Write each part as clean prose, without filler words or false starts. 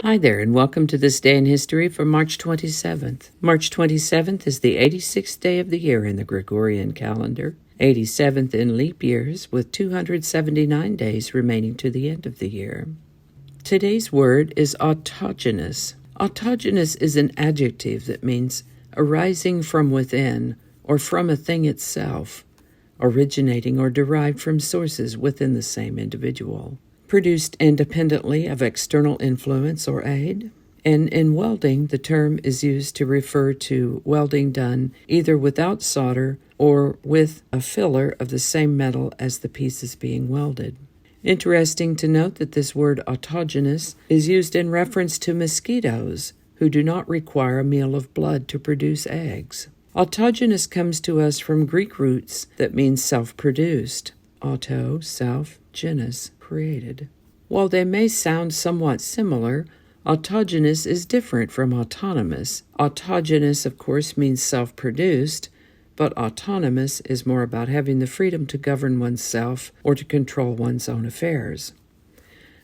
Hi there, and welcome to this day in history for March 27th. March 27th is the 86th day of the year in the Gregorian calendar, 87th in leap years, with 279 days remaining to the end of the year. Today's word is autogenous. Autogenous is an adjective that means arising from within or from a thing itself, originating or derived from sources within the same individual. Produced independently of external influence or aid. And in welding, the term is used to refer to welding done either without solder or with a filler of the same metal as the pieces being welded. Interesting to note that this word autogenous is used in reference to mosquitoes who do not require a meal of blood to produce eggs. Autogenous comes to us from Greek roots that means self-produced. Auto, self, genus, created. While they may sound somewhat similar, autogenous is different from autonomous. Autogenous, of course, means self-produced, but autonomous is more about having the freedom to govern oneself or to control one's own affairs.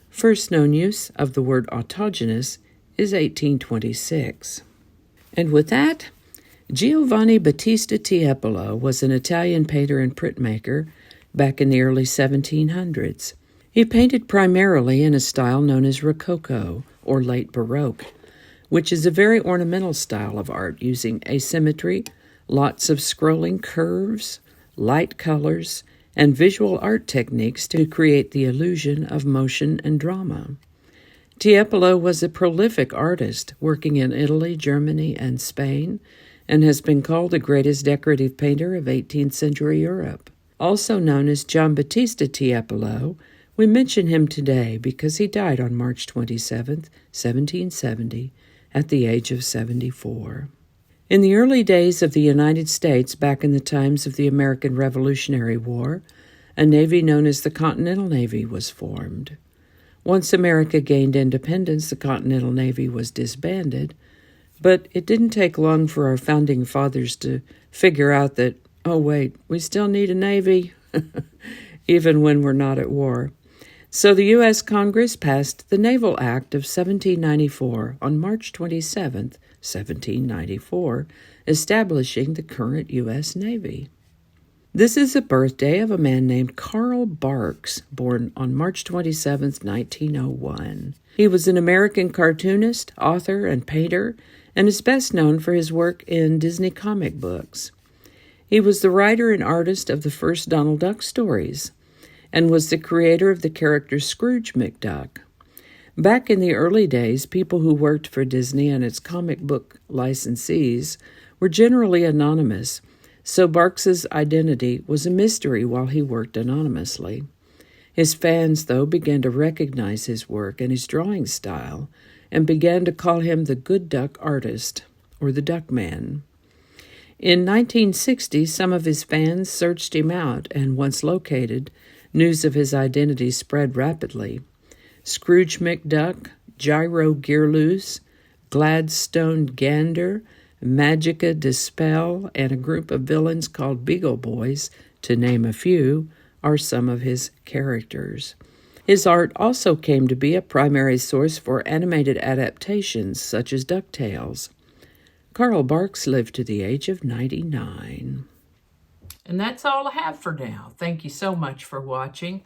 First known use of the word autogenous is 1826. And with that, Giovanni Battista Tiepolo was an Italian painter and printmaker back in the early 1700s. He painted primarily in a style known as Rococo, or late Baroque, which is a very ornamental style of art using asymmetry, lots of scrolling curves, light colors, and visual art techniques to create the illusion of motion and drama. Tiepolo was a prolific artist working in Italy, Germany, and Spain, and has been called the greatest decorative painter of 18th century Europe. Also known as Giambattista Tiepolo, we mention him today because he died on March 27, 1770, at the age of 74. In the early days of the United States, back in the times of the American Revolutionary War, a navy known as the Continental Navy was formed. Once America gained independence, the Continental Navy was disbanded, but it didn't take long for our founding fathers to figure out that, oh wait, we still need a navy, even when we're not at war. So the U.S. Congress passed the Naval Act of 1794 on March 27, 1794, establishing the current U.S. Navy. This is the birthday of a man named Carl Barks, born on March 27, 1901. He was an American cartoonist, author, and painter, and is best known for his work in Disney comic books. He was the writer and artist of the first Donald Duck stories, and was the creator of the character Scrooge McDuck. Back in the early days, people who worked for Disney and its comic book licensees were generally anonymous, so Barks's identity was a mystery while he worked anonymously. His fans, though, began to recognize his work and his drawing style, and began to call him the Good Duck Artist, or the Duck Man. In 1960, some of his fans searched him out, and once located, news of his identity spread rapidly. Scrooge McDuck, Gyro Gearloose, Gladstone Gander, Magica Dispel, and a group of villains called Beagle Boys, to name a few, are some of his characters. His art also came to be a primary source for animated adaptations such as DuckTales. Carl Barks lived to the age of 99. And that's all I have for now. Thank you so much for watching.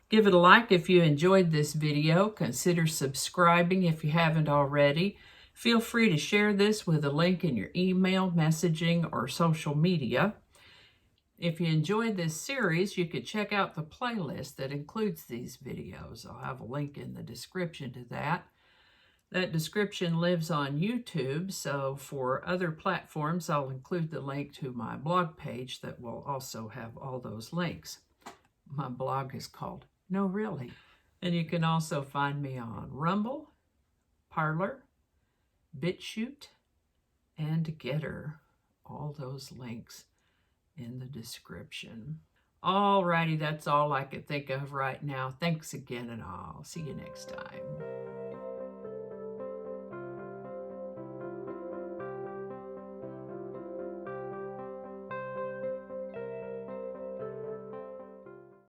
Give it a like if you enjoyed this video. Consider subscribing if you haven't already. Feel free to share this with a link in your email, messaging, or social media. If you enjoyed this series, you could check out the playlist that includes these videos. I'll have a link in the description to that. That description lives on YouTube, so for other platforms, I'll include the link to my blog page that will also have all those links. My blog is called No Really. And you can also find me on Rumble, Parler, BitChute, and Getter. All those links in the description. Alrighty, that's all I could think of right now. Thanks again, and I'll see you next time.